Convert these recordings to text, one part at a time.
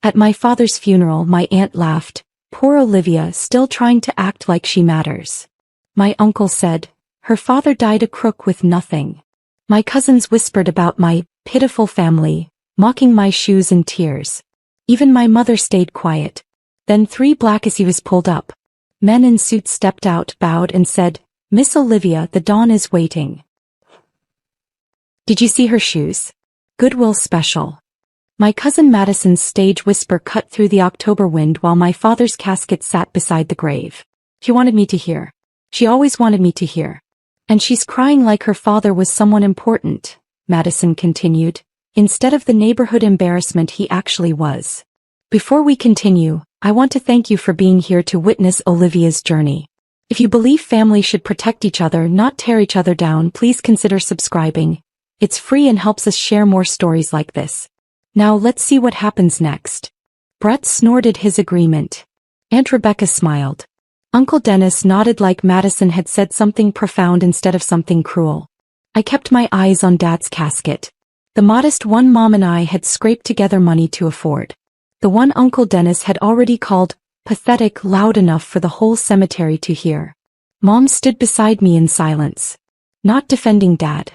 At my father's funeral, my aunt laughed. Poor Olivia, still trying to act like she matters. My uncle said, her father died a crook with nothing. My cousins whispered about my pitiful family, mocking my shoes and tears. Even my mother stayed quiet. Then 3 black SUVs pulled up. Men in suits stepped out, bowed and said, Miss Olivia, the dawn is waiting. Did you see her shoes? Goodwill special. My cousin Madison's stage whisper cut through the October wind while my father's casket sat beside the grave. She wanted me to hear. She always wanted me to hear. And she's crying like her father was someone important, Madison continued, instead of the neighborhood embarrassment he actually was. Before we continue, I want to thank you for being here to witness Olivia's journey. If you believe family should protect each other, not tear each other down, please consider subscribing. It's free and helps us share more stories like this. Now let's see what happens next. Brett snorted his agreement. Aunt Rebecca smiled. Uncle Dennis nodded like Madison had said something profound instead of something cruel. I kept my eyes on Dad's casket. The modest one Mom and I had scraped together money to afford. The one Uncle Dennis had already called pathetic loud enough for the whole cemetery to hear. Mom stood beside me in silence. Not defending Dad.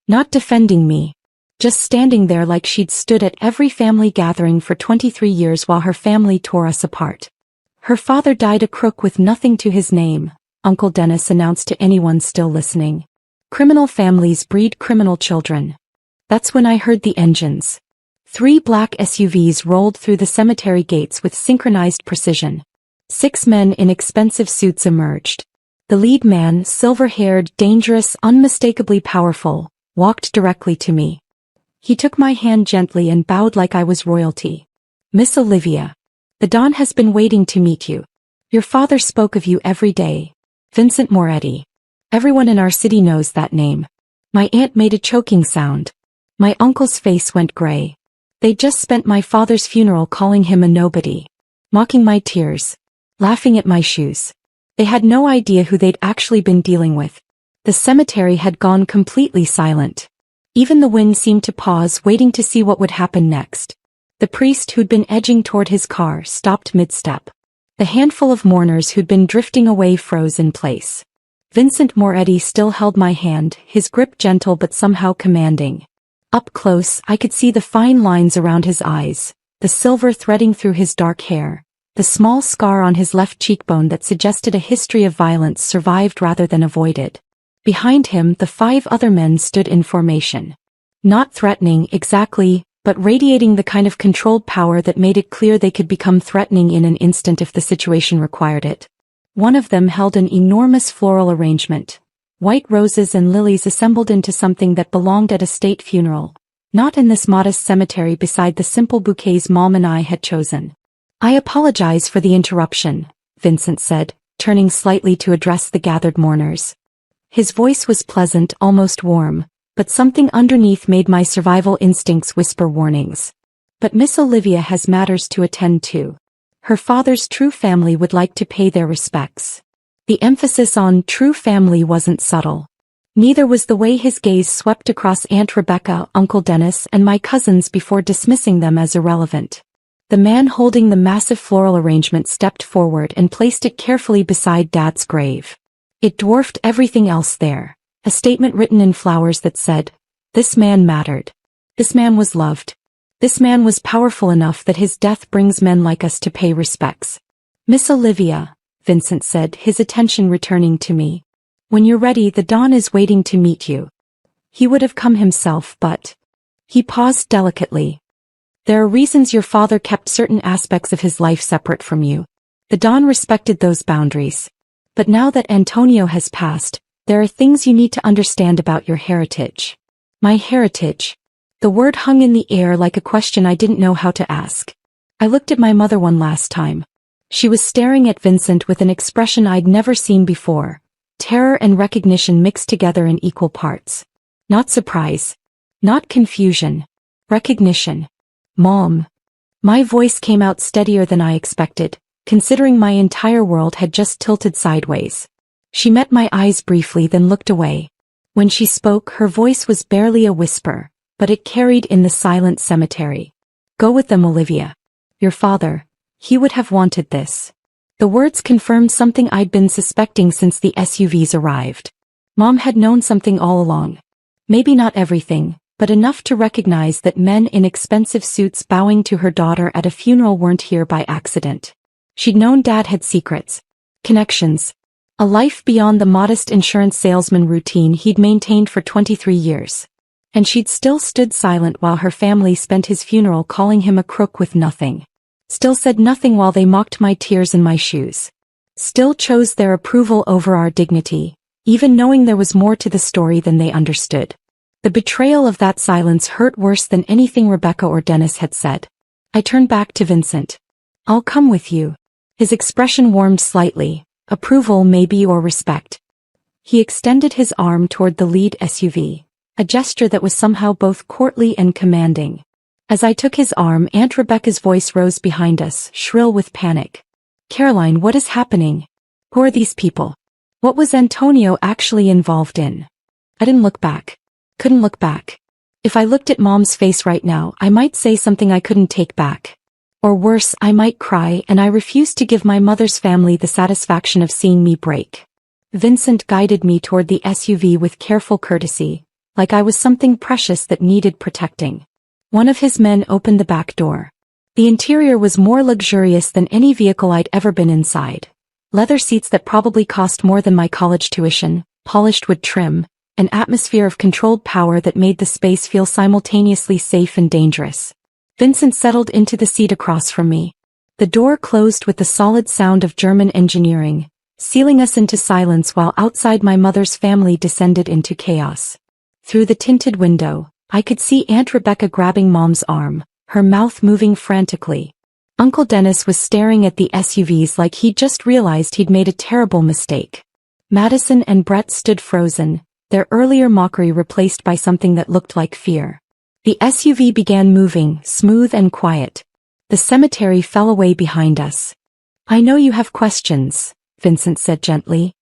Not defending me. Just standing there like she'd stood at every family gathering for 23 years while her family tore us apart. Her father died a crook with nothing to his name, Uncle Dennis announced to anyone still listening. Criminal families breed criminal children. That's when I heard the engines. 3 black SUVs rolled through the cemetery gates with synchronized precision. 6 men in expensive suits emerged. The lead man, silver-haired, dangerous, unmistakably powerful, walked directly to me. He took my hand gently and bowed like I was royalty. Miss Olivia. The dawn has been waiting to meet you. Your father spoke of you every day. Vincent Moretti. Everyone in our city knows that name. My aunt made a choking sound. My uncle's face went gray. They'd just spent my father's funeral calling him a nobody. Mocking my tears. Laughing at my shoes. They had no idea who they'd actually been dealing with. The cemetery had gone completely silent. Even the wind seemed to pause, waiting to see what would happen next. The priest who'd been edging toward his car stopped mid-step. The handful of mourners who'd been drifting away froze in place. Vincent Moretti still held my hand, his grip gentle but somehow commanding. Up close, I could see the fine lines around his eyes, the silver threading through his dark hair, the small scar on his left cheekbone that suggested a history of violence survived rather than avoided. Behind him, the 5 other men stood in formation. Not threatening exactly, but radiating the kind of controlled power that made it clear they could become threatening in an instant if the situation required it. One of them held an enormous floral arrangement. White roses and lilies assembled into something that belonged at a state funeral. Not in this modest cemetery beside the simple bouquets Mom and I had chosen. I apologize for the interruption, Vincent said, turning slightly to address the gathered mourners. His voice was pleasant, almost warm, but something underneath made my survival instincts whisper warnings. But Miss Olivia has matters to attend to. Her father's true family would like to pay their respects. The emphasis on true family wasn't subtle. Neither was the way his gaze swept across Aunt Rebecca, Uncle Dennis, and my cousins before dismissing them as irrelevant. The man holding the massive floral arrangement stepped forward and placed it carefully beside Dad's grave. It dwarfed everything else there, a statement written in flowers that said, "This man mattered. This man was loved. This man was powerful enough that his death brings men like us to pay respects." Miss Olivia, Vincent said, his attention returning to me. When you're ready, the dawn is waiting to meet you. He would have come himself, but... He paused delicately. There are reasons your father kept certain aspects of his life separate from you. The dawn respected those boundaries. But now that Antonio has passed, there are things you need to understand about your heritage. My heritage. The word hung in the air like a question I didn't know how to ask. I looked at my mother one last time. She was staring at Vincent with an expression I'd never seen before. Terror and recognition mixed together in equal parts. Not surprise. Not confusion. Recognition. Mom. My voice came out steadier than I expected, considering my entire world had just tilted sideways. She met my eyes briefly then looked away. When she spoke, her voice was barely a whisper, but it carried in the silent cemetery. Go with them, Olivia. Your father. He would have wanted this. The words confirmed something I'd been suspecting since the SUVs arrived. Mom had known something all along. Maybe not everything, but enough to recognize that men in expensive suits bowing to her daughter at a funeral weren't here by accident. She'd known Dad had secrets, connections, a life beyond the modest insurance salesman routine he'd maintained for 23 years. And she'd still stood silent while her family spent his funeral calling him a crook with nothing. Still said nothing while they mocked my tears and my shoes. Still chose their approval over our dignity, even knowing there was more to the story than they understood. The betrayal of that silence hurt worse than anything Rebecca or Dennis had said. I turned back to Vincent. I'll come with you. His expression warmed slightly, approval maybe or respect. He extended his arm toward the lead SUV, a gesture that was somehow both courtly and commanding. As I took his arm, Aunt Rebecca's voice rose behind us, shrill with panic. Caroline, what is happening? Who are these people? What was Antonio actually involved in? I didn't look back. Couldn't look back. If I looked at Mom's face right now, I might say something I couldn't take back. Or worse, I might cry, and I refused to give my mother's family the satisfaction of seeing me break. Vincent guided me toward the SUV with careful courtesy, like I was something precious that needed protecting. One of his men opened the back door. The interior was more luxurious than any vehicle I'd ever been inside. Leather seats that probably cost more than my college tuition, polished wood trim, an atmosphere of controlled power that made the space feel simultaneously safe and dangerous. Vincent settled into the seat across from me. The door closed with the solid sound of German engineering, sealing us into silence while outside my mother's family descended into chaos. Through the tinted window, I could see Aunt Rebecca grabbing Mom's arm, her mouth moving frantically. Uncle Dennis was staring at the SUVs like he'd just realized he'd made a terrible mistake. Madison and Brett stood frozen, their earlier mockery replaced by something that looked like fear. The SUV began moving, smooth and quiet. The cemetery fell away behind us. I know you have questions, Vincent said gently.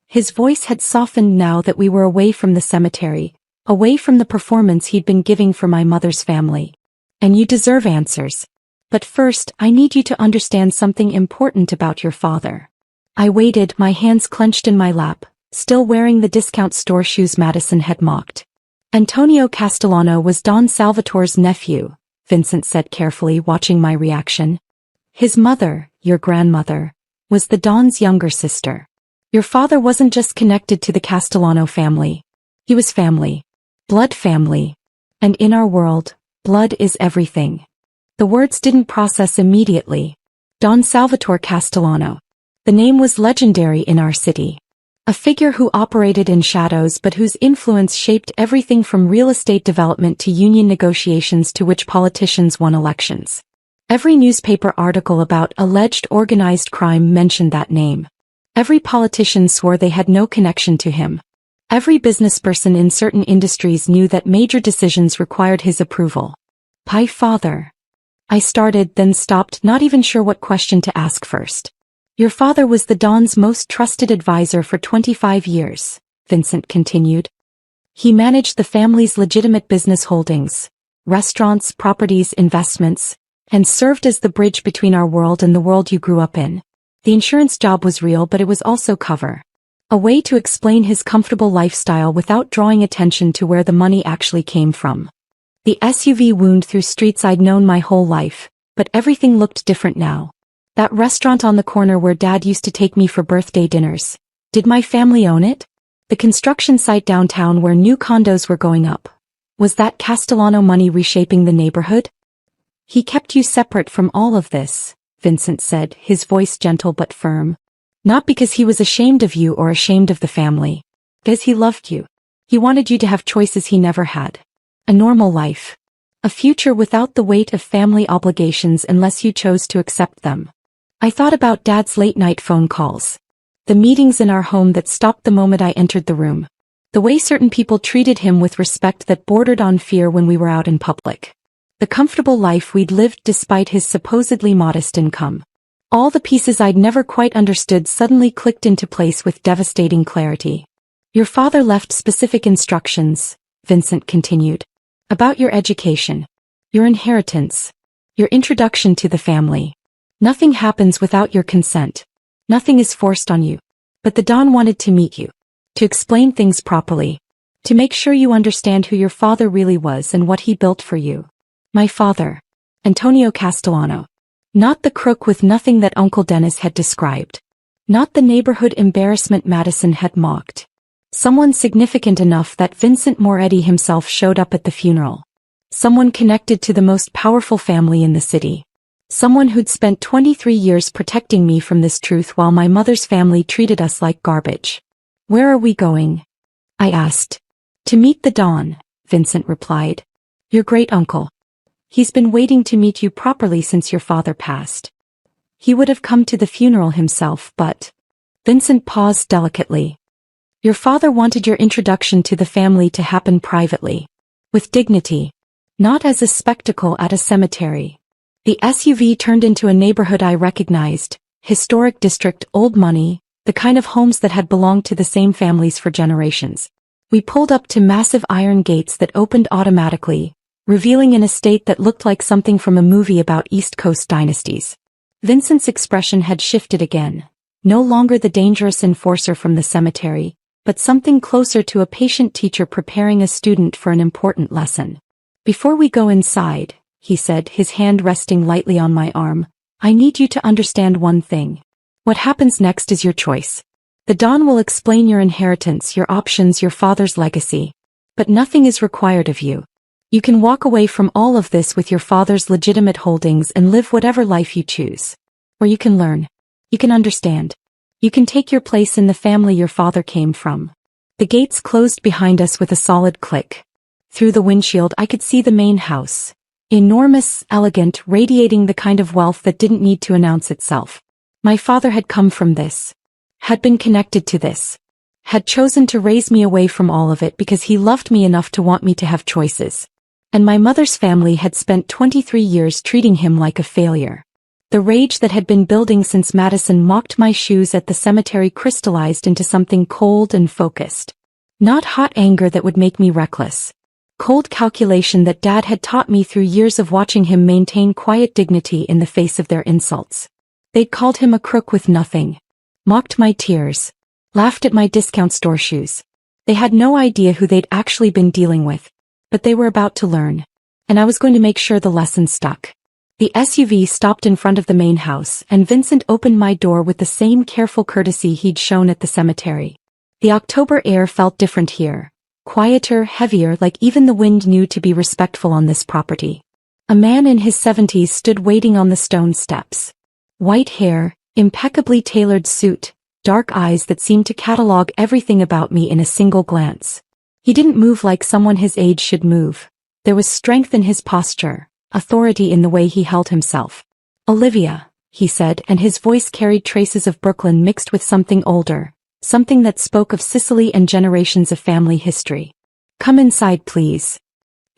His voice had softened now that we were away from the cemetery, away from the performance he'd been giving for my mother's family. And you deserve answers. But first, I need you to understand something important about your father. I waited, my hands clenched in my lap, still wearing the discount store shoes Madison had mocked. Antonio Castellano was Don Salvatore's nephew, Vincent said carefully, watching my reaction. His mother, your grandmother, was the Don's younger sister. Your father wasn't just connected to the Castellano family. He was family. Blood family. And in our world, blood is everything. The words didn't process immediately. Don Salvatore Castellano. The name was legendary in our city. A figure who operated in shadows but whose influence shaped everything from real estate development to union negotiations to which politicians won elections. Every newspaper article about alleged organized crime mentioned that name. Every politician swore they had no connection to him. Every businessperson in certain industries knew that major decisions required his approval. My father. I started, then stopped, not even sure what question to ask first. Your father was the Don's most trusted advisor for 25 years, Vincent continued. He managed the family's legitimate business holdings, restaurants, properties, investments, and served as the bridge between our world and the world you grew up in. The insurance job was real, but it was also cover. A way to explain his comfortable lifestyle without drawing attention to where the money actually came from. The SUV wound through streets I'd known my whole life, but everything looked different now. That restaurant on the corner where Dad used to take me for birthday dinners. Did my family own it? The construction site downtown where new condos were going up. Was that Castellano money reshaping the neighborhood? He kept you separate from all of this, Vincent said, his voice gentle but firm. Not because he was ashamed of you or ashamed of the family. Because he loved you. He wanted you to have choices he never had. A normal life. A future without the weight of family obligations unless you chose to accept them. I thought about Dad's late-night phone calls. The meetings in our home that stopped the moment I entered the room. The way certain people treated him with respect that bordered on fear when we were out in public. The comfortable life we'd lived despite his supposedly modest income. All the pieces I'd never quite understood suddenly clicked into place with devastating clarity. Your father left specific instructions, Vincent continued. About your education. Your inheritance. Your introduction to the family. Nothing happens without your consent. Nothing is forced on you. But the Don wanted to meet you. To explain things properly. To make sure you understand who your father really was and what he built for you. My father. Antonio Castellano. Not the crook with nothing that Uncle Dennis had described. Not the neighborhood embarrassment Madison had mocked. Someone significant enough that Vincent Moretti himself showed up at the funeral. Someone connected to the most powerful family in the city. Someone who'd spent 23 years protecting me from this truth while my mother's family treated us like garbage. Where are we going? I asked. To meet the Don, Vincent replied. Your great uncle. He's been waiting to meet you properly since your father passed. He would have come to the funeral himself, but... Vincent paused delicately. Your father wanted your introduction to the family to happen privately. With dignity. Not as a spectacle at a cemetery. The SUV turned into a neighborhood I recognized, historic district, old money, the kind of homes that had belonged to the same families for generations. We pulled up to massive iron gates that opened automatically, revealing an estate that looked like something from a movie about East Coast dynasties. Vincent's expression had shifted again. No longer the dangerous enforcer from the cemetery, but something closer to a patient teacher preparing a student for an important lesson. Before we go inside, he said, his hand resting lightly on my arm, I need you to understand one thing. What happens next is your choice. The Don will explain your inheritance, your options, your father's legacy. But nothing is required of you. You can walk away from all of this with your father's legitimate holdings and live whatever life you choose. Or you can learn. You can understand. You can take your place in the family your father came from. The gates closed behind us with a solid click. Through the windshield I could see the main house. Enormous, elegant, radiating the kind of wealth that didn't need to announce itself. My father had come from this. Had been connected to this. Had chosen to raise me away from all of it because he loved me enough to want me to have choices. And my mother's family had spent 23 years treating him like a failure. The rage that had been building since Madison mocked my shoes at the cemetery crystallized into something cold and focused. Not hot anger that would make me reckless. Cold calculation that Dad had taught me through years of watching him maintain quiet dignity in the face of their insults. They'd called him a crook with nothing. Mocked my tears. Laughed at my discount store shoes. They had no idea who they'd actually been dealing with. But they were about to learn. And I was going to make sure the lesson stuck. The SUV stopped in front of the main house and Vincent opened my door with the same careful courtesy he'd shown at the cemetery. The October air felt different here. Quieter, heavier, like even the wind knew to be respectful on this property. A man in his 70s stood waiting on the stone steps. White hair, impeccably tailored suit, dark eyes that seemed to catalog everything about me in a single glance. He didn't move like someone his age should move. There was strength in his posture, authority in the way he held himself. Olivia, he said, and his voice carried traces of Brooklyn mixed with something older, something that spoke of Sicily and generations of family history. Come inside, please.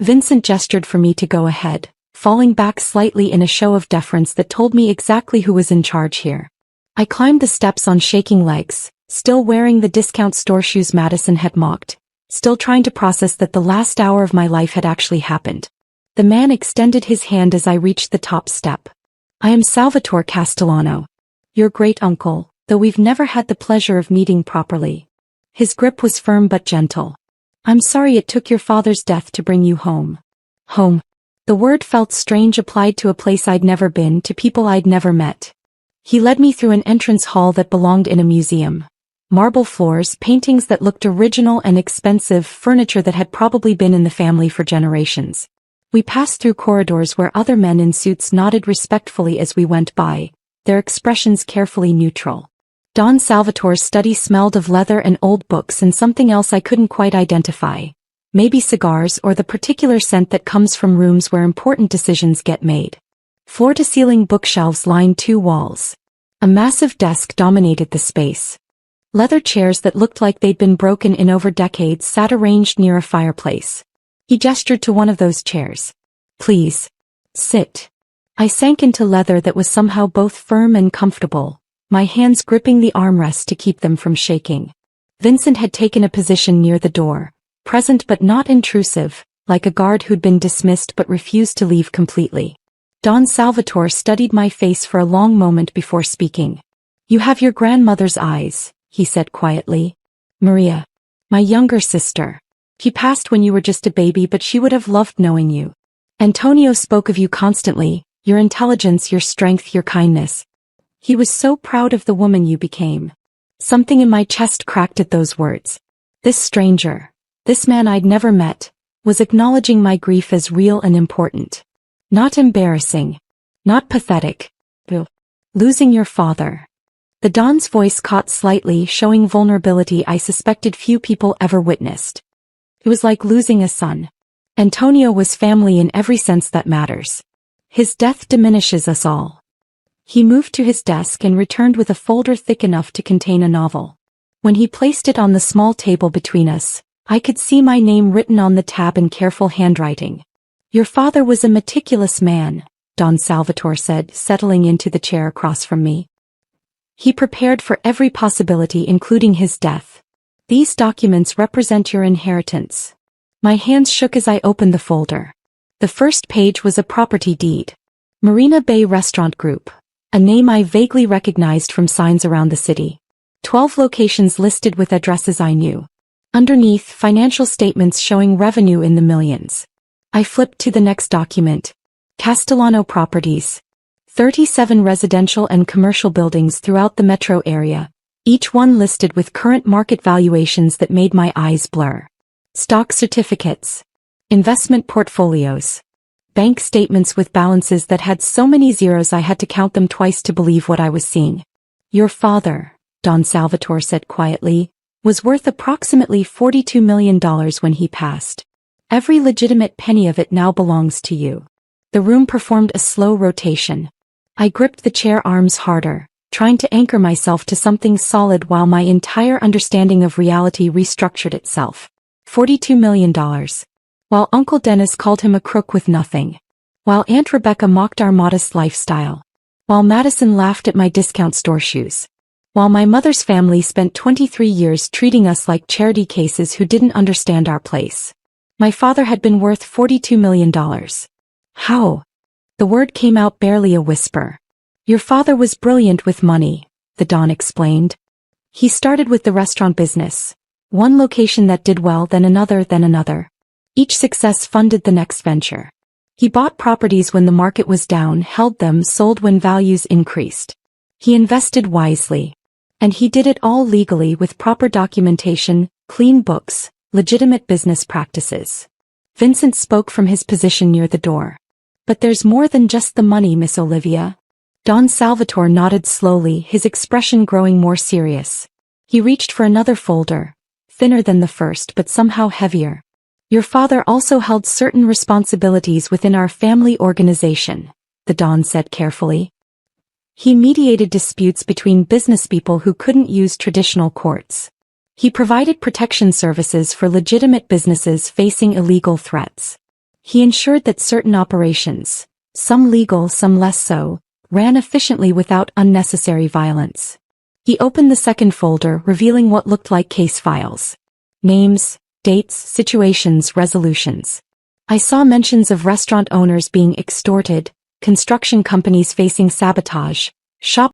Vincent gestured for me to go ahead, falling back slightly in a show of deference that told me exactly who was in charge here. I climbed the steps on shaking legs, still wearing the discount store shoes Madison had mocked. Still trying to process that the last hour of my life had actually happened. The man extended his hand as I reached the top step. I am Salvatore Castellano. Your great uncle, though we've never had the pleasure of meeting properly. His grip was firm but gentle. I'm sorry it took your father's death to bring you home. Home. The word felt strange applied to a place I'd never been, to people I'd never met. He led me through an entrance hall that belonged in a museum. Marble floors, paintings that looked original and expensive, furniture that had probably been in the family for generations. We passed through corridors where other men in suits nodded respectfully as we went by, their expressions carefully neutral. Don Salvatore's study smelled of leather and old books and something else I couldn't quite identify. Maybe cigars or the particular scent that comes from rooms where important decisions get made. Floor-to-ceiling bookshelves lined two walls. A massive desk dominated the space. Leather chairs that looked like they'd been broken in over decades sat arranged near a fireplace. He gestured to one of those chairs. Please. Sit. I sank into leather that was somehow both firm and comfortable, my hands gripping the armrest to keep them from shaking. Vincent had taken a position near the door, present but not intrusive, like a guard who'd been dismissed but refused to leave completely. Don Salvatore studied my face for a long moment before speaking. You have your grandmother's eyes, he said quietly. Maria. My younger sister. She passed when you were just a baby, but she would have loved knowing you. Antonio spoke of you constantly, your intelligence, your strength, your kindness. He was so proud of the woman you became. Something in my chest cracked at those words. This stranger, this man I'd never met, was acknowledging my grief as real and important. Not embarrassing. Not pathetic. Losing your father. The Don's voice caught slightly, showing vulnerability I suspected few people ever witnessed. It was like losing a son. Antonio was family in every sense that matters. His death diminishes us all. He moved to his desk and returned with a folder thick enough to contain a novel. When he placed it on the small table between us, I could see my name written on the tab in careful handwriting. Your father was a meticulous man, Don Salvatore said, settling into the chair across from me. He prepared for every possibility, including his death. These documents represent your inheritance. My hands shook as I opened the folder. The first page was a property deed. Marina Bay Restaurant Group, a name I vaguely recognized from signs around the city. 12 locations listed with addresses I knew. Underneath, financial statements showing revenue in the millions. I flipped to the next document. Castellano Properties. 37 residential and commercial buildings throughout the metro area, each one listed with current market valuations that made my eyes blur. Stock certificates. Investment portfolios. Bank statements with balances that had so many zeros I had to count them twice to believe what I was seeing. Your father, Don Salvatore said quietly, was worth approximately $42 million when he passed. Every legitimate penny of it now belongs to you. The room performed a slow rotation. I gripped the chair arms harder, trying to anchor myself to something solid while my entire understanding of reality restructured itself. $42 million. While Uncle Dennis called him a crook with nothing. While Aunt Rebecca mocked our modest lifestyle. While Madison laughed at my discount store shoes. While my mother's family spent 23 years treating us like charity cases who didn't understand our place. My father had been worth $42 million. How? The word came out barely a whisper. Your father was brilliant with money, the Don explained. He started with the restaurant business. One location that did well, then another, then another. Each success funded the next venture. He bought properties when the market was down, held them, sold when values increased. He invested wisely. And he did it all legally with proper documentation, clean books, legitimate business practices. Vincent spoke from his position near the door. But there's more than just the money, Miss Olivia. Don Salvatore nodded slowly, his expression growing more serious. He reached for another folder, thinner than the first but somehow heavier. Your father also held certain responsibilities within our family organization, the Don said carefully. He mediated disputes between businesspeople who couldn't use traditional courts. He provided protection services for legitimate businesses facing illegal threats. He ensured that certain operations, some legal, some less so, ran efficiently without unnecessary violence. He opened the second folder, revealing what looked like case files. Names, dates, situations, resolutions. I saw mentions of restaurant owners being extorted, construction companies facing sabotage, shop